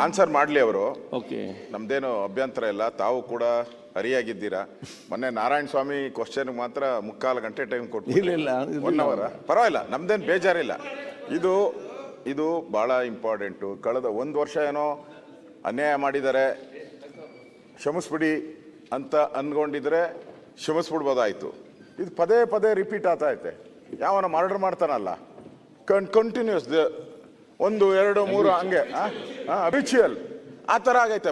Answer ಮಾಡಲಿ ಅವರು. Okay, ನಮ್ದೇನು ಅಭ್ಯಂತರ ಇಲ್ಲ, ತಾವು ಕೂಡ ಹರಿಯಾಗಿದ್ದೀರಾ. ಮೊನ್ನೆ ನಾರಾಯಣ ಸ್ವಾಮಿ ಕ್ವಶನ್ ಮಾತ್ರ 3/4 ಗಂಟೆ ಟೈಮ್ ಕೊಟ್ಟು, ಇಲ್ಲ 1 ಅವರ್, ಪರವಾಗಿಲ್ಲ, ನಮ್ದೇನು ಬೇಜಾರಿಲ್ಲ. ಇದು ಭಾಳ ಇಂಪಾರ್ಟೆಂಟು. ಕಳೆದ 1 ವರ್ಷ ಏನೋ ಅನ್ಯಾಯ ಮಾಡಿದ್ದಾರೆ, ಕ್ಷಮಿಸ್ಬಿಡಿ ಅಂತ ಅಂದ್ಕೊಂಡಿದ್ರೆ ಕ್ಷಮಿಸ್ಬಿಡ್ಬೋದಾಯ್ತು. ಇದು ಪದೇ ಪದೇ ರಿಪೀಟ್ ಆಗ್ತಾ ಐತೆ. ಯಾವನ ಮರ್ಡರ್ ಮಾಡ್ತಾನಲ್ಲ, ಕಂಟಿನ್ಯೂಸ್ 1, 2, 3 ಹಂಗೆ ಅಬಿಚುಯಲ್ ಆ ಥರ ಆಗೈತೆ.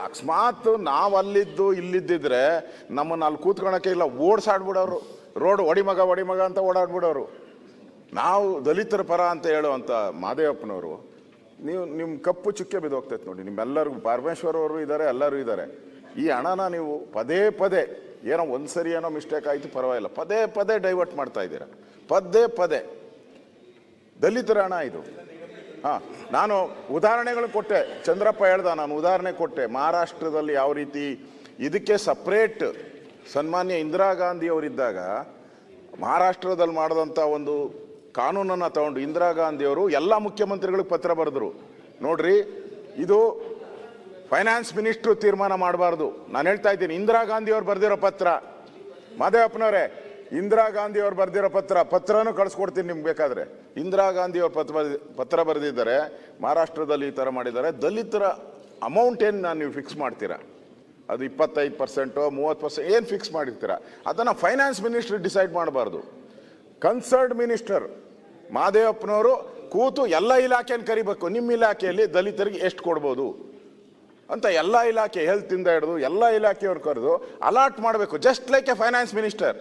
ಅಕಸ್ಮಾತ್ ನಾವು ಅಲ್ಲಿದ್ದು ಇಲ್ಲಿದ್ದಿದ್ರೆ ನಮ್ಮನ್ನು ಅಲ್ಲಿ ಕೂತ್ಕೊಳಕ್ಕೆ ಇಲ್ಲ, ಓಡಿಸಾಡ್ಬಿಡೋರು. ರೋಡ್ ಒಡಿಮಗ ಅಂತ ಓಡಾಡ್ಬಿಡೋರು. ನಾವು ದಲಿತರ ಪರ ಅಂತ ಹೇಳುವಂಥ ಮಾದೇವಪ್ಪನವರು, ನಿಮ್ಮ ಕಪ್ಪು ಚುಕ್ಕೆ ಬಿದ್ದೋಗ್ತೈತೆ ನೋಡಿ. ನಿಮ್ಮೆಲ್ಲರಿಗೂ ಪರಮೇಶ್ವರ್ ಅವರು ಇದ್ದಾರೆ, ಎಲ್ಲರೂ ಇದ್ದಾರೆ. ಈ ಹಣನ ನೀವು ಪದೇ ಪದೇ ಏನೋ ಒಂದ್ಸರಿ ಏನೋ ಮಿಸ್ಟೇಕ್ ಆಯಿತು ಪರವಾಗಿಲ್ಲ, ಪದೇ ಪದೇ ಡೈವರ್ಟ್ ಮಾಡ್ತಾ ಇದ್ದೀರಾ. ಪದೇ ದಲಿತರ ಹಣ ಇದು. ನಾನು ಉದಾಹರಣೆಗಳು ಕೊಟ್ಟೆ, ಚಂದ್ರಪ್ಪ ಹೇಳ್ದ, ನಾನು ಉದಾಹರಣೆ ಕೊಟ್ಟೆ. ಮಹಾರಾಷ್ಟ್ರದಲ್ಲಿ ಯಾವ ರೀತಿ ಇದಕ್ಕೆ ಸಪ್ರೇಟ್ ಸನ್ಮಾನ್ಯ ಇಂದಿರಾ ಗಾಂಧಿ ಅವರಿದ್ದಾಗ ಮಹಾರಾಷ್ಟ್ರದಲ್ಲಿ ಮಾಡಿದಂಥ ಒಂದು ಕಾನೂನನ್ನು ತಗೊಂಡು ಇಂದಿರಾ ಗಾಂಧಿಯವರು ಎಲ್ಲ ಮುಖ್ಯಮಂತ್ರಿಗಳಿಗೆ ಪತ್ರ ಬರೆದರು. ನೋಡ್ರಿ, ಇದು ಫೈನಾನ್ಸ್ ಮಿನಿಸ್ಟ್ರು ತೀರ್ಮಾನ ಮಾಡಬಾರ್ದು. ನಾನು ಹೇಳ್ತಾ ಇದ್ದೀನಿ, ಇಂದಿರಾ ಗಾಂಧಿಯವ್ರು ಬರೆದಿರೋ ಪತ್ರ, ಮಾದೇವಪ್ಪನವರೇ, ಇಂದಿರಾ ಗಾಂಧಿಯವ್ರು ಬರೆದಿರೋ ಪತ್ರನೂ ಕಳಿಸ್ಕೊಡ್ತೀನಿ ನಿಮ್ಗೆ ಬೇಕಾದರೆ. ಇಂದಿರಾ ಗಾಂಧಿಯವ್ರು ಪತ್ರ ಬರೆದಿದ್ದಾರೆ, ಮಹಾರಾಷ್ಟ್ರದಲ್ಲಿ ಈ ಥರ ಮಾಡಿದ್ದಾರೆ. ದಲಿತರ ಅಮೌಂಟ್ ಏನು ನೀವು ಫಿಕ್ಸ್ ಮಾಡ್ತೀರಾ? ಅದು 25%, 30% ಏನು ಫಿಕ್ಸ್ ಮಾಡಿರ್ತೀರ? ಅದನ್ನು ಫೈನಾನ್ಸ್ ಮಿನಿಸ್ಟ್ರ್ ಡಿಸೈಡ್ ಮಾಡಬಾರ್ದು. ಕನ್ಸರ್ನ್ಡ್ ಮಿನಿಸ್ಟರ್ ಮಾದೇವಪ್ಪನವರು ಕೂತು ಎಲ್ಲ ಇಲಾಖೆಯನ್ನು ಕರಿಬೇಕು. ನಿಮ್ಮ ಇಲಾಖೆಯಲ್ಲಿ ದಲಿತರಿಗೆ ಎಷ್ಟು ಕೊಡ್ಬೋದು ಅಂತ ಎಲ್ಲ ಇಲಾಖೆ, ಹೆಲ್ತಿಂದ ಹಿಡಿದು ಎಲ್ಲ ಇಲಾಖೆಯವ್ರು ಕರೆದು ಅಲಾಟ್ ಮಾಡಬೇಕು. Just like A finance minister.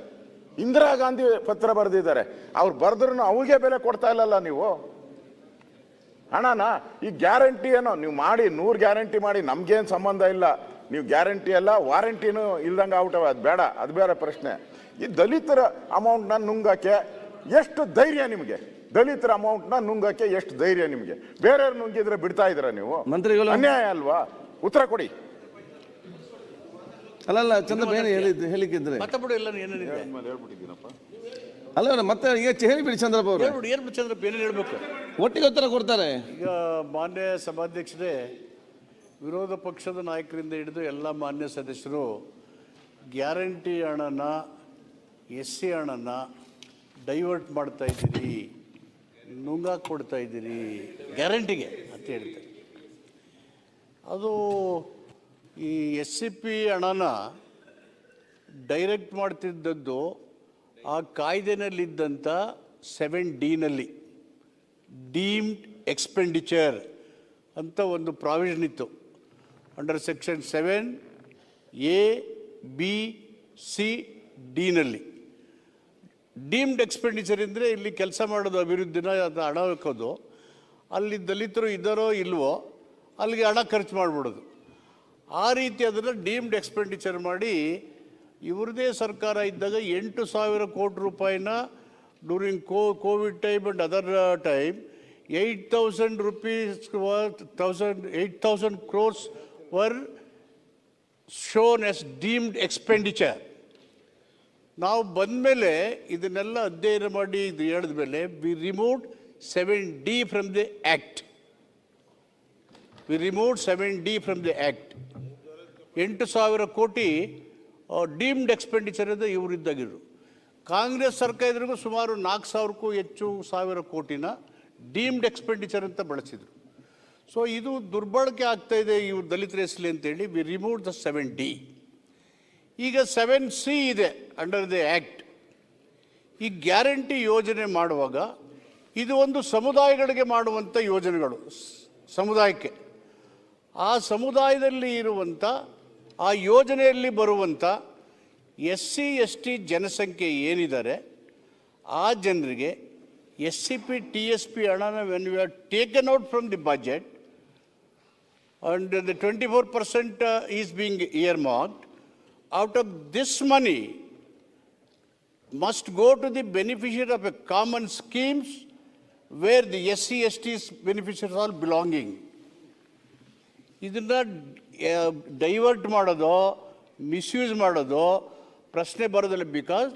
Indira Gandhi ಪತ್ರ ಬರೆದಿದ್ದಾರೆ, ಅವ್ರು ಬರೆದ್ರೂ ಅವ್ರಿಗೆ ಬೆಲೆ ಕೊಡ್ತಾ ಇಲ್ಲಲ್ಲ ನೀವು ಹಣನ. ಈ ಗ್ಯಾರಂಟಿ ಏನೋ ನೀವು ಮಾಡಿ, 100 ಗ್ಯಾರಂಟಿ ಮಾಡಿ, ನಮ್ಗೇನು ಸಂಬಂಧ ಇಲ್ಲ. ನೀವು ಗ್ಯಾರಂಟಿ ಎಲ್ಲ ವಾರಂಟಿನೂ ಇಲ್ದಂಗೆ ಔಟವ, ಅದು ಬೇಡ, ಅದು ಬೇರೆ ಪ್ರಶ್ನೆ. ಈ ದಲಿತರ ಅಮೌಂಟ್ನ ನುಂಗಕ್ಕೆ ಎಷ್ಟು ಧೈರ್ಯ ನಿಮಗೆ? ದಲಿತರ ಅಮೌಂಟ್ನ ನುಂಗಕ್ಕೆ ಎಷ್ಟು ಧೈರ್ಯ ನಿಮಗೆ? ಬೇರೆಯವ್ರು ನುಂಗಿದ್ರೆ ಬಿಡ್ತಾ ಇದ್ದೀರಾ ನೀವು? ಮಂತ್ರಿಗಳು ಅನ್ಯಾಯ ಅಲ್ವಾ? ಉತ್ತರ ಕೊಡಿ. ಅಲ್ಲಲ್ಲ, ಚಂದ್ರಪ್ಪ ಏನು ಹೇಳಿಕ್ಕಿದ್ರೆ ಅಲ್ಲ, ಮತ್ತೆ ಈಗ ಹೇಳಿಬಿಡಿ ಚಂದ್ರಪ್ಪ ಅವರು. ಚಂದ್ರಪ್ಪ ಏನೇನು ಹೇಳ್ಬೇಕು, ಒಟ್ಟಿಗೆ ಉತ್ತರ ಕೊಡ್ತಾರೆ. ಈಗ ಮಾನ್ಯ ಸಭಾಧ್ಯಕ್ಷರೇ, ವಿರೋಧ ಪಕ್ಷದ ನಾಯಕರಿಂದ ಹಿಡಿದು ಎಲ್ಲ ಮಾನ್ಯ ಸದಸ್ಯರು ಗ್ಯಾರಂಟಿ ಹಣನ, SC ಹಣನ ಡೈವರ್ಟ್ ಮಾಡ್ತಾ ಇದ್ದೀರಿ, ನುಂಗಾಕ್ ಕೊಡ್ತಾ ಇದ್ದೀರಿ ಗ್ಯಾರಂಟಿಗೆ ಅಂತ ಹೇಳ್ತಾರೆ. ಅದು ಈ SCP ಹಣನ ಡೈರೆಕ್ಟ್ ಮಾಡ್ತಿದ್ದದ್ದು ಆ ಕಾಯ್ದೆನಲ್ಲಿದ್ದಂಥ 7D ಡೀಮ್ಡ್ ಎಕ್ಸ್ಪೆಂಡಿಚರ್ ಅಂತ ಒಂದು ಪ್ರಾವಿಷನ್ ಇತ್ತು. Under section 7A, B, C, D deemed expenditure ಅಂದರೆ ಇಲ್ಲಿ ಕೆಲಸ ಮಾಡೋದು, ಅಭಿವೃದ್ಧಿನ ಅದು ಹಣ ಹಾಕೋದು, ಅಲ್ಲಿ ದಲಿತರು ಇದ್ದಾರೋ ಇಲ್ವೋ ಅಲ್ಲಿಗೆ ಹಣ ಖರ್ಚು ಮಾಡಿಬಿಡೋದು. ಆ ರೀತಿ ಅದನ್ನು ಡೀಮ್ಡ್ ಎಕ್ಸ್ಪೆಂಡಿಚರ್ ಮಾಡಿ ಇವ್ರದೇ ಸರ್ಕಾರ ಇದ್ದಾಗ 8,000 ಕೋಟಿ ರೂಪಾಯಿನ during Covid time and other time 8,000 rupees worth 8,000 crores were shown as deemed expenditure. ನಾವು ಬಂದಮೇಲೆ ಇದನ್ನೆಲ್ಲ ಅಧ್ಯಯನ ಮಾಡಿ ಇದು ಹೇಳಿದ ಮೇಲೆ we removed 7D from the act. We removed 7D from the act. 8,000 ಕೋಟಿ ಡೀಮ್ಡ್ ಎಕ್ಸ್ಪೆಂಡಿಚರ್ ಅಂತ ಇವರಿದ್ದಾಗಿರು. ಕಾಂಗ್ರೆಸ್ ಸರ್ಕಾರ ಇದ್ರಿಗೂ ಸುಮಾರು 4,000ಕ್ಕೂ ಹೆಚ್ಚು ಸಾವಿರ ಕೋಟಿನ ಡೀಮ್ಡ್ ಎಕ್ಸ್ಪೆಂಡಿಚರ್ ಅಂತ ಬಳಸಿದರು. ಸೊ ಇದು ದುರ್ಬಳಕೆ ಆಗ್ತಾ ಇದೆ ಇವ್ರು ದಲಿತರ ಹೆಸಲಿ ಅಂತೇಳಿ ವಿ ರಿಮೂವ್ ದ 7D. ಈಗ 7C ಇದೆ ಅಂಡರ್ ದಿ ಆ್ಯಕ್ಟ್. ಈ ಗ್ಯಾರಂಟಿ ಯೋಜನೆ ಮಾಡುವಾಗ ಇದು ಒಂದು ಸಮುದಾಯಗಳಿಗೆ ಮಾಡುವಂಥ ಯೋಜನೆಗಳು. ಸಮುದಾಯಕ್ಕೆ, ಆ ಸಮುದಾಯದಲ್ಲಿ ಇರುವಂಥ ಆ ಯೋಜನೆಯಲ್ಲಿ ಬರುವಂಥ SC ST ಜನಸಂಖ್ಯೆ ಏನಿದ್ದಾರೆ ಆ ಜನರಿಗೆ SCP TSP ಹಣನ when we are taken out from the budget and the 24% is being earmarked. Out of this money must go to the beneficiary of a common schemes where the SC ST's beneficiaries are belonging. ಇದನ್ನು divert ಮಾಡೋದು, misuse ಮಾಡೋದು ಪ್ರಶ್ನೆ ಬರೋದಿಲ್ಲ. Because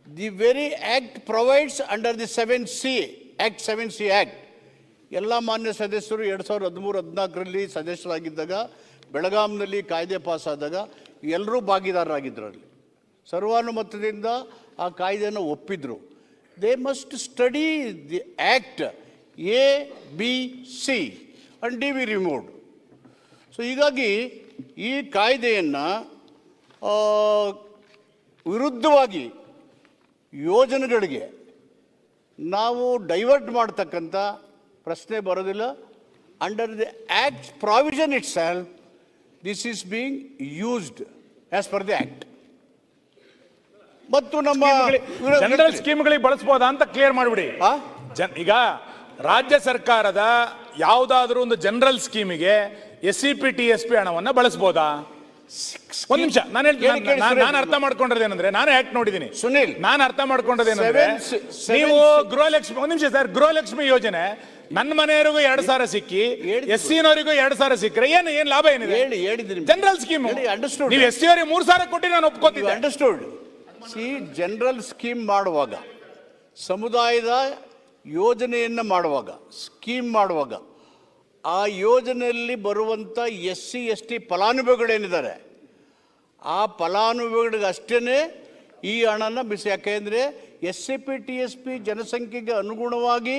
the very act provides under the 7C act ಎಲ್ಲ ಮಾನ್ಯ ಸದಸ್ಯರು 2013-14ರಲ್ಲಿ ಸದಸ್ಯರಾಗಿದ್ದಾಗ ಬೆಳಗಾಂನಲ್ಲಿ ಕಾಯ್ದೆ ಪಾಸಾದಾಗ ಎಲ್ಲರೂ ಭಾಗಿದಾರರಾಗಿದ್ದರು. ಅಲ್ಲಿ ಸರ್ವಾನುಮತದಿಂದ ಆ ಕಾಯ್ದೆಯನ್ನು ಒಪ್ಪಿದ್ರು. They must study the act ABC and DV removed. So ಹೀಗಾಗಿ ಈ ಕಾಯ್ದೆಯನ್ನು ವಿರುದ್ಧವಾಗಿ ಯೋಜನೆಗಳಿಗೆ ನಾವು ಡೈವರ್ಟ್ ಮಾಡ್ತಕ್ಕಂಥ ಪ್ರಶ್ನೆ ಬರೋದಿಲ್ಲ. Under the act provision it self this is being used as per the act. ಮತ್ತು ನಮ್ಮ ಜನರಲ್ ಸ್ಕೀಮ್ಗಳಿಗೆ ಬಳಸಬಹುದಾ ಅಂತ ಕ್ಲಿಯರ್ ಮಾಡಿಬಿಡಿ. ಈಗ ರಾಜ್ಯ ಸರ್ಕಾರದ ಯಾವುದಾದ್ರೂ ಒಂದು ಜನರಲ್ ಸ್ಕೀಮಿಗೆ SCP TSP ಹಣವನ್ನ ಬಳಸಬಹುದಾ? ಒಂದ್ ನಿಮಿಷ ನಾನು ಅರ್ಥ ಮಾಡ್ಕೊಂಡಿರೋದೇನಂದ್ರೆ, ನಾನು ಆಕ್ಟ್ ನೋಡಿದ್ದೀನಿ ಸುನಿಲ್, ನಾನು ಅರ್ಥ ಮಾಡ್ಕೊಂಡಿದ್ದೇನೆಂದ್ರೆ, ನೀವು ಗೃಹಲಕ್ಷ್ಮಿ, ಒಂದ್ ನಿಮಿಷ ಸರ್, ಗೃಹಲಕ್ಷ್ಮಿ ಯೋಜನೆ ನನ್ನ ಮನೆಯವರಿಗೂ 2,000 ಸಿಕ್ಕಿ SC-ನವರಿಗೂ 2,000 ಸಿಕ್ಕರೆ ಏನ್ ಲಾಭ ಏನಿದೆ? ಜನರಲ್ ಸ್ಕೀಮ್ ನೀವು SC ಅವರಿಗೆ 3,000 ಕೊಟ್ಟು ನಾನು ಒಪ್ಕೋತೀನಿ. ಅಂಡರ್ಸ್ಟುಡ್. ಸಿ, ಜನರಲ್ ಸ್ಕೀಮ್ ಮಾಡುವಾಗ, ಸಮುದಾಯದ ಯೋಜನೆಯನ್ನು ಮಾಡುವಾಗ, ಸ್ಕೀಮ್ ಮಾಡುವಾಗ ಆ ಯೋಜನೆಯಲ್ಲಿ ಬರುವಂಥ SC ST ಫಲಾನುಭವಿಗಳೇನಿದ್ದಾರೆ ಆ ಫಲಾನುಭವಿಗಳಿಗೆ ಅಷ್ಟೇ ಈ ಹಣನ ಯಾಕೆಂದರೆ SCP TSP ಜನಸಂಖ್ಯೆಗೆ ಅನುಗುಣವಾಗಿ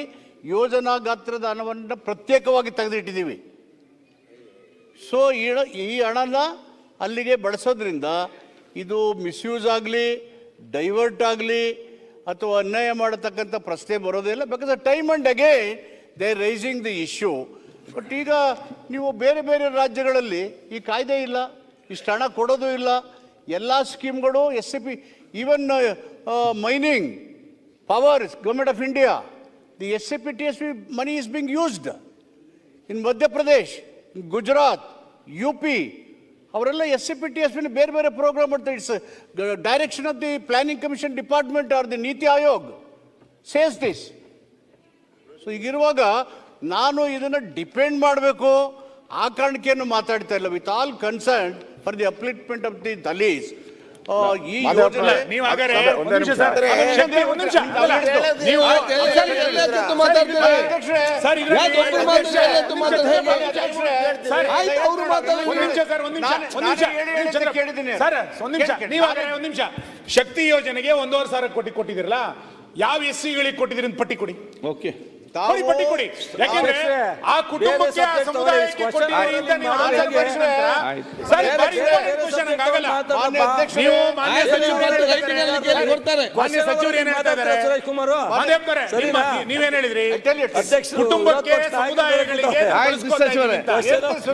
ಯೋಜನಾ ಗಾತ್ರದ ಹಣವನ್ನು ಪ್ರತ್ಯೇಕವಾಗಿ ತೆಗೆದಿಟ್ಟಿದ್ದೀವಿ. ಸೊ ಈ ಹಣನ ಅಲ್ಲಿಗೆ ಬಳಸೋದ್ರಿಂದ ಇದು ಮಿಸ್ಯೂಸ್ ಆಗಲಿ, ಡೈವರ್ಟ್ ಆಗಲಿ ಅಥವಾ ಅನ್ಯಾಯ ಮಾಡತಕ್ಕಂಥ ಪ್ರಶ್ನೆ ಬರೋದಿಲ್ಲ. Because time and again they raising the issue. But ಈಗ ನೀವು ಬೇರೆ ಬೇರೆ ರಾಜ್ಯಗಳಲ್ಲಿ ಈ ಕಾಯ್ದೆ ಇಲ್ಲ, ಇಷ್ಟು ಹಣ ಕೊಡೋದು ಇಲ್ಲ. ಎಲ್ಲ ಸ್ಕೀಮ್ಗಳು SCP, even mining power, government of India, the SCP TSP money is being used in Madhya Pradesh, in Gujarat, UP. ಅವರೆಲ್ಲ SCP TSP ಬೇರೆ ಬೇರೆ ಪ್ರೋಗ್ರಾಮ್ ಮಾಡ್ತಾರೆ. It's direction of the planning commission department or the Niti Aayog says this. So ಈಗಿರುವಾಗ ನಾನು ಇದನ್ನು depend ಮಾಡಬೇಕು ಆ ಕಾರಣಕ್ಕೇನು ಮಾತಾಡ್ತಾ ಇಲ್ಲ. With all concern for the upliftment of the Dalits ಈ ಯೋಜನೆ ಶಕ್ತಿ ಯೋಜನೆಗೆ 1,500 ಕೋಟಿ ಕೊಟ್ಟಿದಿರಲ್ಲ, ಯಾವ SC-ಗಳಿಗೆ ಕೊಟ್ಟಿದ್ದೀರಿ ಅಂತ ಪಟ್ಟಿ ಕೊಡಿ. ಓಕೆ, ಪಟ್ಟಿ ಕೊಡಿ. ಯಾಕೆಂದ್ರೆ ಆ ಕುಟುಂಬಕ್ಕೆ, ಆ ಸಮುದಾಯಕ್ಕೆ ಕೊಟ್ಟಿದ್ದೀರಿ ಅಂತ ನೀವು ನೀವು ಮಾನ್ಯ ಸಚಿವರು ಏನ್ ಹೇಳ್ತಾ ಇದ್ದಾರೆ? ನೀವೇನ್ ಹೇಳಿದ್ರಿ? ಕುಟುಂಬಕ್ಕೆ, ಸಮುದಾಯಗಳಿಗೆ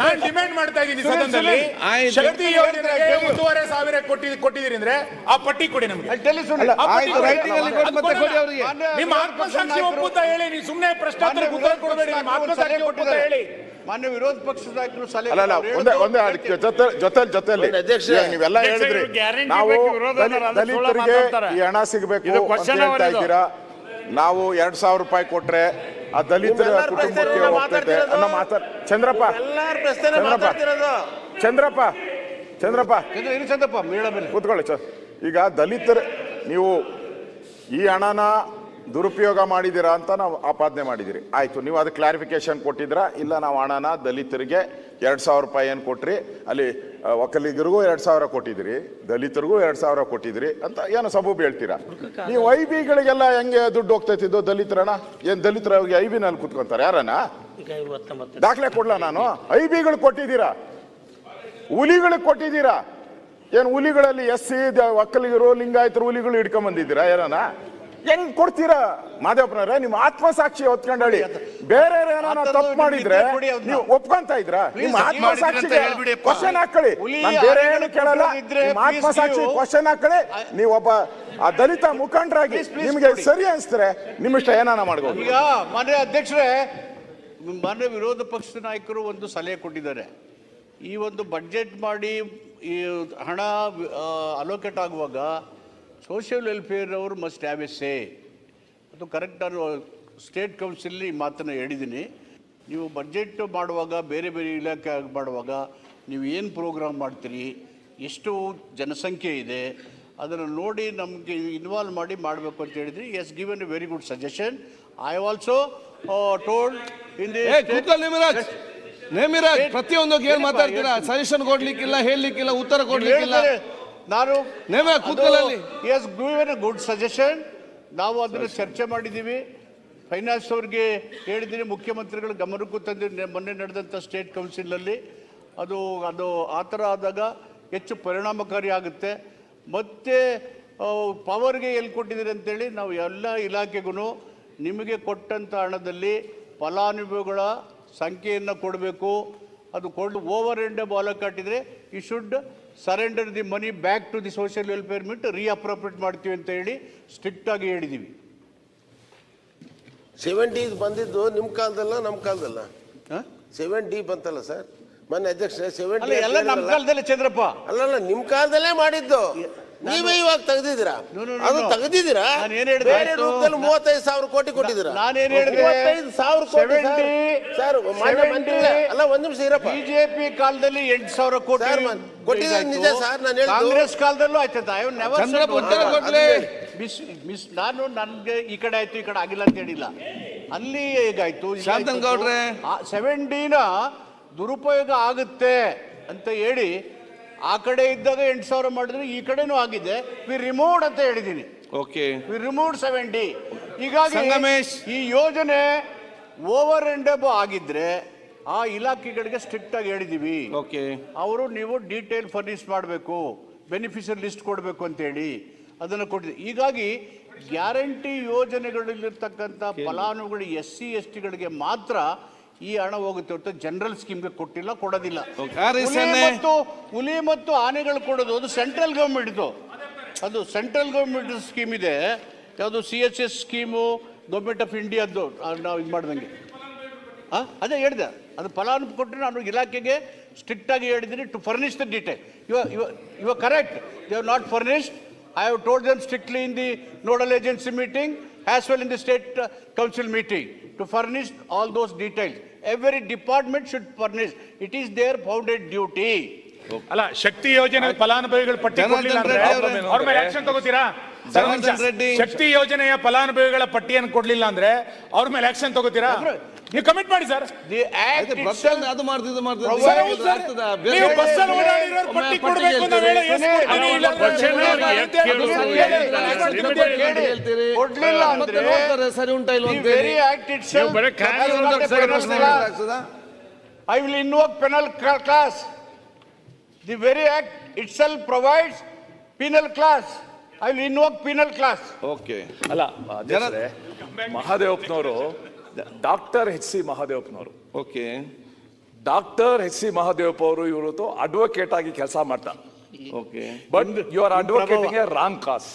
ನಾನು ಡಿಮ್ಯಾಂಡ್ ಮಾಡ್ತಾ ಇದ್ದೀನಿ ಸದನದಲ್ಲಿ, ಶಕ್ತಿ ಯೋಜನೆಗೆ 1,500 ಕೊಟ್ಟಿದ್ದೀರಿ ಅಂದ್ರೆ ಆ ಪಟ್ಟಿ ಕೊಡಿ ನಮ್ಗೆ. ನಿಮ್ಮ ಆತ್ಮಸಾಕ್ಷಿ ಒಪ್ಪುತ್ತಾ ಹೇಳಿ, ನೀವು ಸುಮ್ಮನೆ ಪ್ರಶ್ನೋತ್ತರಕ್ಕೆ ಉತ್ತರ ಕೊಡಬೇಡಿ. ನಿಮ್ಮ ಆತ್ಮಸಾಕ್ಷಿ ಒಪ್ಪುತ್ತಾ ಹೇಳಿ. ಮಾನ್ಯ ವಿರೋಧ ಪಕ್ಷದ ನಾಯಕರು ಜೊತೆಯಲ್ಲಿ ನೀವೆಲ್ಲ ಹೇಳಿದ್ರಿ, ನಾವು ದಲಿತರಿಗೆ ಈ ಹಣ ಸಿಗಬೇಕು ಅಂತ ಹೇಳ್ತಾ ಇದ್ದೀರಾ. ನಾವು 2,000 ರೂಪಾಯಿ ಕೊಟ್ರೆ ಆ ದಲಿತರ ಕುಟುಂಬಕ್ಕೆ ಹೋಗ್ತೈತೆ ಅನ್ನೋ ಮಾತಾಡ್. ಚಂದ್ರಪ್ಪ ಕೂತ್ಕೊಳ್ಳಿ ಸರ್. ಈಗ ದಲಿತರ ನೀವು ಈ ಹಣನ ದುರುಪಯೋಗ ಮಾಡಿದ್ದೀರಾ ಅಂತ ನಾವು ಆಪಾದನೆ ಮಾಡಿದ್ದೀರಿ. ಆಯಿತು, ನೀವು ಅದು ಕ್ಲಾರಿಫಿಕೇಶನ್ ಕೊಟ್ಟಿದ್ದೀರಾ? ಇಲ್ಲ, ನಾವು ಹಣನ ದಲಿತರಿಗೆ 2,000 ರೂಪಾಯಿ ಏನು ಕೊಟ್ರಿ, ಅಲ್ಲಿ ಒಕ್ಕಲಿಗರಿಗೂ 2,000 ಕೊಟ್ಟಿದ್ದೀರಿ, ದಲಿತರಿಗೂ 2,000 ಕೊಟ್ಟಿದ್ದೀರಿ ಅಂತ ಏನೋ ಸಬೂಬು ಹೇಳ್ತೀರಾ. ನೀವು IB-ಗಳಿಗೆಲ್ಲ ಹೆಂಗೆ ದುಡ್ಡು ಹೋಗ್ತೈತಿದ್ದು? ದಲಿತರಣ ಏನು ದಲಿತರ IB-ನಲ್ಲಿ ಕೂತ್ಕೊಂತಾರೆ ಯಾರನ್ನ? ದಾಖಲೆ ಕೊಡ್ಲಾ ನಾನು? IB-ಗಳು ಕೊಟ್ಟಿದ್ದೀರಾ, ಹುಲಿಗಳಿಗೆ ಕೊಟ್ಟಿದ್ದೀರಾ. ಏನು ಹುಲಿಗಳಲ್ಲಿ SC ಒಕ್ಕಲಿಗರು, ಲಿಂಗಾಯತರು, ಹುಲಿಗಳು ಹಿಡ್ಕೊಂಬಂದಿದ್ದೀರಾ ಯಾರನ್ನ? ಹೆಂಗ್ ಕೊಡ್ತೀರಾ ಮಾದೇವಪ್ಪನವ್ರೆ? ನಿಮ್ಮ ಆತ್ಮಸಾಕ್ಷಿ ಹೊತ್ಕೊಂಡು ಹೇಳಿ. ಬೇರೆ ಏನಾರ ತಪ್ಪು ಮಾಡಿದ್ರೆ ನೀವು ಒಪ್ಕೊಂತ ಇದ್ರಾ? ನಿಮ್ಮ ಆತ್ಮಸಾಕ್ಷಿಗೆ ಕ್ವಶನ್ ಹಾಕೊಳ್ಳಿ. ನಾನು ಬೇರೆ ಏನು ಕೇಳಲ್ಲ, ನಿಮ್ಮ ಆತ್ಮಸಾಕ್ಷಿ ಕ್ವಶನ್ ಹಾಕೊಳ್ಳಿ. ನೀವು ಒಬ್ಬ ಆ ದಲಿತ ಮುಖಂಡರಾಗಿ ನಿಮ್ಗೆ ಸರಿ ಅನ್ಸ್ತಾರೆ ನಿಮ್ಮಿಷ್ಟ ಏನಾನ ಮಾಡ್ಬೋದು. ಈಗ ಮಾನ್ಯ ಅಧ್ಯಕ್ಷರೇ, ಮಾನ್ಯ ವಿರೋಧ ಪಕ್ಷದ ನಾಯಕರು ಒಂದು ಸಲಹೆ ಕೊಟ್ಟಿದ್ದಾರೆ. ಈ ಒಂದು ಬಡ್ಜೆಟ್ ಮಾಡಿ ಈ ಹಣ ಅಲೋಕೇಟ್ ಆಗುವಾಗ ಸೋಷಿಯಲ್ ವೆಲ್ಫೇರ್ ಅವರು ಮಸ್ಟ್ ಹ್ಯಾವ್ ಎ ಸೇ. ಅದು ಕರೆಕ್ಟ್. ಸ್ಟೇಟ್ ಕೌನ್ಸಿಲಲ್ಲಿ ಈ ಮಾತನ್ನು ಹೇಳಿದ್ದೀನಿ. ನೀವು ಬಡ್ಜೆಟ್ ಮಾಡುವಾಗ, ಬೇರೆ ಬೇರೆ ಇಲಾಖೆ ಮಾಡುವಾಗ ನೀವು ಏನು ಪ್ರೋಗ್ರಾಮ್ ಮಾಡ್ತೀರಿ, ಎಷ್ಟು ಜನಸಂಖ್ಯೆ ಇದೆ, ಅದನ್ನು ನೋಡಿ ನಮಗೆ ಇನ್ವಾಲ್ವ್ ಮಾಡಿ ಮಾಡಬೇಕು ಅಂತ ಹೇಳಿದ್ರಿ. Yes given a very good suggestion. I also told ಕೂತ್ಕೊಳ್ಳಿ ನೇಮಿರಾಜ್ ಪ್ರತಿಯೊಂದು ಏನ್ ಮಾತಾಡ್ತೀರಾ? ಸಜೆಷನ್ ಕೊಡ್ಲಿಕ್ಕಿಲ್ಲ, ಹೇಳಲಿಕ್ಕಿಲ್ಲ, ಉತ್ತರ ಕೊಡ್ಲಿಕ್ಕಿಲ್ಲ. ನಾನು ಕೂತ್ಕೊಳ್ಳಿ. Yes given a good suggestion. ನಾವು ಅದನ್ನು ಚರ್ಚೆ ಮಾಡಿದ್ದೀವಿ. ಫೈನಾನ್ಸ್ ಅವ್ರಿಗೆ ಹೇಳಿದ್ದೀನಿ, ಮುಖ್ಯಮಂತ್ರಿಗಳ ಗಮನಕ್ಕೂ ತಂದು ಮೊನ್ನೆ ನಡೆದಂಥ ಸ್ಟೇಟ್ ಕೌನ್ಸಿಲಲ್ಲಿ ಅದು ಆ ಥರ ಆದಾಗ ಹೆಚ್ಚು ಪರಿಣಾಮಕಾರಿ ಆಗುತ್ತೆ. ಮತ್ತು ಪವರ್ಗೆ ಎಲ್ಲಿ ಕೊಟ್ಟಿದ್ದೀರಿ ಅಂತೇಳಿ ನಾವು ಎಲ್ಲ ಇಲಾಖೆಗೂ ನಿಮಗೆ ಕೊಟ್ಟಂಥ ಹಣದಲ್ಲಿ ಫಲಾನುಭವಿಗಳ ಸಂಖ್ಯೆಯನ್ನು ಕೊಡಬೇಕು. ಅದು ಓವರ್ ಎಂಡ್ ಬಾಲ ಕಟ್ಟಿದರೆ you should surrender the money back to the social welfare ಮಿಟ್ ರೀಅಪ್ರೋಪ್ರಿಯೇಟ್ ಮಾಡ್ತೀವಿ ಅಂತ ಹೇಳಿ ಸ್ಟ್ರಿಕ್ಟಾಗಿ ಹೇಳಿದ್ದೀವಿ. 70 ಬಂದಿದ್ದು ನಿಮ್ಮ ಕಾಲದಲ್ಲ ನಮ್ಮ ಕಾಲದಲ್ಲ? 70 ಬಂತಲ್ಲ ಸರ್ ಮೊನ್ನೆ ಅಧ್ಯಕ್ಷ? 70 ಎಲ್ಲ ನಮ್ಮ ಕಾಲದಲ್ಲೇ ಚಂದ್ರಪ್ಪ. ಅಲ್ಲಲ್ಲ ನಿಮ್ಮ ಕಾಲದಲ್ಲೇ ಮಾಡಿದ್ದು, ನೀವೇ ಇವಾಗ ತೆಗೆದಿದ್ದೀರಾ? ಅದು ತೆಗೆದಿದ್ದೀರಾ? ಬೇರೆ ರೂಪದಲ್ಲಿ 35,000 ಕೋಟಿ ಕೊಟ್ಟಿದ್ದೀರಾ? ನಾನೇನು ಹೇಳಿದೆ? 35,000 ಕೋಟಿ ಸರ್. ಅಲ್ಲ ಒಂದ್ ನಿಮಿಷ ಇರಪ್ಪ. ಬಿಜೆಪಿ ಕಾಲದಲ್ಲಿ 8,000 ಕೋಟಿ ಕೊಟ್ಟಿದ್ದಾರೆ ನಿಜ ಸರ್. ನಾನು ಹೇಳಿದ್ದು ಕಾಂಗ್ರೆಸ್ ಕಾಲದಲ್ಲೂ ಆಯ್ತದ. ನಾನು ನನ್ಗೆ ಈ ಕಡೆ ಆಯ್ತು ಈ ಕಡೆ ಆಗಿಲ್ಲ ಅಂತ ಹೇಳಿಲ್ಲ. ಅಲ್ಲಿ ಹೇಗಾಯ್ತು? ಶಾಂತನಗೌಡ್ರೆ 70ನ ದುರುಪಯೋಗ ಆಗುತ್ತೆ ಅಂತ ಹೇಳಿ ಆ ಕಡೆ ಇದ್ದಾಗ 8,000 ಮಾಡಿದ್ರೆ ಈ ಕಡೆನೂ ಆಗಿದೆ. ವಿ ರಿಮೂವ್ಡ್ ಅಂತ ಹೇಳಿದ್ದೀನಿ. Okay, we removed 70. ಹೀಗಾಗಿ ಸಂಗಮೇಶ್, ಈ ಯೋಜನೆ ಓವರ್ ಅಂಡ್ ಅಬ್ ಆಗಿದ್ರೆ ಆ ಇಲಾಖೆಗಳಿಗೆ ಸ್ಟ್ರಿಕ್ಟ್ ಆಗಿ ಹೇಳಿದೀವಿ. ಓಕೆ, ಅವರು ನೀವು ಡೀಟೇಲ್ ಫರ್ನಿಶ್ ಮಾಡಬೇಕು, ಬೆನಿಫಿಷಿಯರ್ ಲಿಸ್ಟ್ ಕೊಡಬೇಕು ಅಂತೇಳಿ ಅದನ್ನು ಕೊಟ್ಟಿದೆ. ಹೀಗಾಗಿ ಗ್ಯಾರಂಟಿ ಯೋಜನೆಗಳಲ್ಲಿರ್ತಕ್ಕಂಥ ಫಲಾನುಭವಿಗಳು SC STಗಳಿಗೆ ಮಾತ್ರ ಈ ಹಣ ಹೋಗುತ್ತೆ ಹೊರತು ಜನರಲ್ ಸ್ಕೀಮ್ಗೆ ಕೊಟ್ಟಿಲ್ಲ, ಕೊಡೋದಿಲ್ಲ. ಹುಲಿ ಮತ್ತು ಆನೆಗಳು ಕೊಡೋದು ಅದು ಸೆಂಟ್ರಲ್ ಗೌರ್ಮೆಂಟ್ದು. ಅದು ಸೆಂಟ್ರಲ್ ಗೌರ್ಮೆಂಟ್ ಸ್ಕೀಮ್ ಇದೆ. ಯಾವುದು CHS ಸ್ಕೀಮು, ಗೌರ್ಮೆಂಟ್ ಆಫ್ ಇಂಡಿಯಾದ್ದು. ನಾವು ಇದು ಮಾಡ್ದಂಗೆ ಅದೇ ಹೇಳಿದೆ. ಅದು ಫಲಾನುಭವಿ ಕೊಟ್ಟರೆ ನಾನು ಇಲಾಖೆಗೆ ಸ್ಟ್ರಿಕ್ಟಾಗಿ ಹೇಳಿದ್ದೀನಿ to furnish the detail. You are correct, they have not furnished. I have told them strictly in the nodal agency meeting as well in the state council meeting to furnish all those details. Every department should furnish. It is their founded duty. ಅಲ್ಲ, ಶಕ್ತಿ ಯೋಜನೆ ಫಲಾನುಭವಿಗಳ ಪಟ್ಟಿ ಕೊಡಲಿಲ್ಲ ಅಂದ್ರೆ ಅವ್ರ ಮೇಲೆ action ತಗೋತೀರಾ? ಶಕ್ತಿ ಯೋಜನೆಯ ಫಲಾನುಭವಿಗಳ ಪಟ್ಟಿಯನ್ನು ಕೊಡ್ಲಿಲ್ಲ ಅಂದ್ರೆ ಅವ್ರ ಮೇಲೆ ಆಕ್ಷನ್ ತಗೋತೀರಾ? ನೀವು ಕಮಿಟ್ ಮಾಡಿ ಸರ್. ಅದು ಮಾಡ್ತಿದ್ದು ನೀವು ಬಸ್ಸಲ್ಲಿ ಓಡಾಡಿರೋರ್ ಪಟ್ಟಿ ಕೊಡಬೇಕು ಅಂತ ಹೇಳಿ ಕೊಡ್ಲಿಲ್ಲ ಅಂದ್ರೆ ಸರಿ ಉಂಟಾ ಇಲ್ಲ ಅಂತ very act itself I will invoke penal class. The very act itself provides penal class. I will invoke penal class. Okay. ಅಲ್ಲ ಅಧ್ಯಕ್ಷರೇ, ಮಹಾದೇವಪ್ಪನವರು ಡಾಕ್ಟರ್ HC ಮಹಾದೇವಪ್ಪನವರು. ಓಕೆ, ಡಾಕ್ಟರ್ HC ಮಹಾದೇವಪ್ಪ ಅವರು ಇವತ್ತು ಅಡ್ವೊಕೇಟ್ ಆಗಿ ಕೆಲಸ ಮಾಡ್ತಾ. Okay, but you are advocating a wrong cause.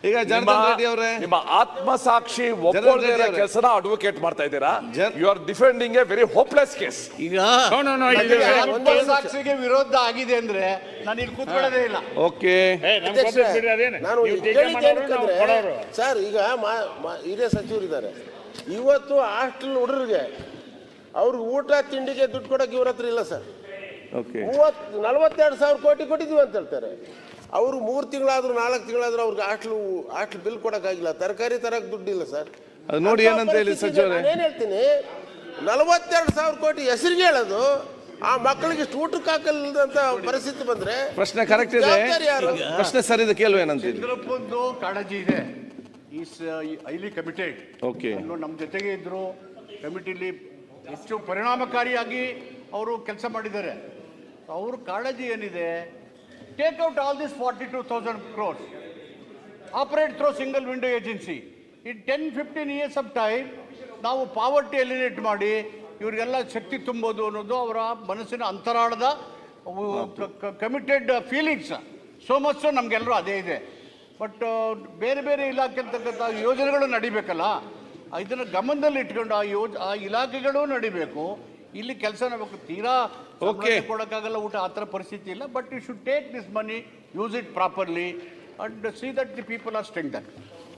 ಈಗ ಜನಾರ್ದನ್ ರೆಡ್ಡಿ ಅವರೇ, ನಿಮ್ಮ ಆತ್ಮಸಾಕ್ಷಿ ಒಪ್ಪೋದಿರೋ ಕೆಲಸನ ಅಡ್ವೊಕೇಟ್ ಮಾಡ್ತಾ ಇದ್ದೀರಾ. You are defending a very hopeless case. ಈಗ ಸಾಕ್ಷಿಗೆ ವಿರೋಧ ಆಗಿದೆ ಅಂದ್ರೆ ನಾನು ಇಲ್ಲಿ ಕೂತ್ಕೊಳ್ಳೋದೇ ಇಲ್ಲ. ಓಕೆ, ನಾನು ಕೇಳಿದ್ದೇನೆ ಸರ್. ಈಗ ಹಿರಿಯ ಸಚಿವರಿದ್ದಾರೆ, ಇವತ್ತು ಹಾಸ್ಟೆಲ್ ಹುಡುಗರಿಗೆ ಅವ್ರಿಗೆ ಊಟ ತಿಂಡಿಗೆ ದುಡ್ಡು ಕೊಡೋಕೆ ಇವ್ರ ಹತ್ರ ಇಲ್ಲ ಸರ್. ಓಕೆ, 42,000 ಕೋಟಿ ಕೊಟ್ಟಿದ್ದೀವಿ ಅಂತ ಹೇಳ್ತಾರೆ. ಅವರು 3 ತಿಂಗಳಾದ್ರೂ 4 ತಿಂಗಳಾದ್ರೂ ಅವ್ರಿಗೆ ಹಾಸ್ಟೆಲ್ ಬಿಲ್ ಕೊಡೋಕ್ಕಾಗಿಲ್ಲ, ತರಕಾರಿ ತರಕ್ಕೆ ದುಡ್ಡಿಲ್ಲ ಸರ್. ಅದು ನೋಡಿ ಏನಂತ ಹೇಳಿ ಸಚಿವರೇ. ನಾನು ಹೇಳ್ತೀನಿ, 42,000 ಕೋಟಿ ಹೆಸರಿಗೆ ಹೇಳೋದು, ಆ ಮಕ್ಕಳಿಗೆ ಇಷ್ಟು ಊಟಕ್ಕೆ ಹಾಕಲ್ದಂತ ಪರಿಸ್ಥಿತಿ ಬಂದ್ರೆ ಪ್ರಶ್ನೆ ಕರೆಕ್ಟ್ ಇದೆ. ಪ್ರಶ್ನೆ ಸರಿ ಇದೆ, ಕೇಳುವ ಏನಂತ. ಚಂದ್ರಪ್ಪಂದು ಕಾಳಜಿ ಇದೆ. Is highly committed. ಓಕೆ, ನಮ್ಮ ಜೊತೆಗೆ ಇದ್ರು, ಕಮಿಟಿಲಿ ಹೆಚ್ಚು ಪರಿಣಾಮಕಾರಿಯಾಗಿ ಅವರು ಕೆಲಸ ಮಾಡಿದ್ದಾರೆ. ಅವ್ರ ಕಾಳಜಿ ಏನಿದೆ, take out all this 42,000 crores, operate through single window agency. In 10-15 years of time ನಾವು ಪಾವರ್ಟಿ ಎಲಿನೇಟ್ ಮಾಡಿ ಇವರಿಗೆಲ್ಲ ಶಕ್ತಿ ತುಂಬೋದು ಅನ್ನೋದು ಅವರ ಮನಸ್ಸಿನ ಅಂತರಾಳದ ಕಮಿಟೆಡ್ ಫೀಲಿಂಗ್ಸ್. ಸೋ ಮಚ್ ನಮಗೆಲ್ಲರೂ ಅದೇ ಇದೆ. ಬಟ್ ಬೇರೆ ಬೇರೆ ಇಲಾಖೆ ಅಂತಕ್ಕಂಥ ಯೋಜನೆಗಳು ನಡಿಬೇಕಲ್ಲ, ಇದನ್ನು ಗಮನದಲ್ಲಿ ಇಟ್ಕೊಂಡು ಆ ಇಲಾಖೆಗಳು ನಡಿಬೇಕು. ಇಲ್ಲಿ ಕೆಲಸ ನಮಗೆ ತೀರಾ ಕೊಡೋಕ್ಕಾಗಲ್ಲ, ಊಟ ಆ ಥರ ಪರಿಸ್ಥಿತಿ ಇಲ್ಲ. But you should take this money, use it properly and see that the people are ಸ್ಟ್ರೆಂಗ್ಥನ್.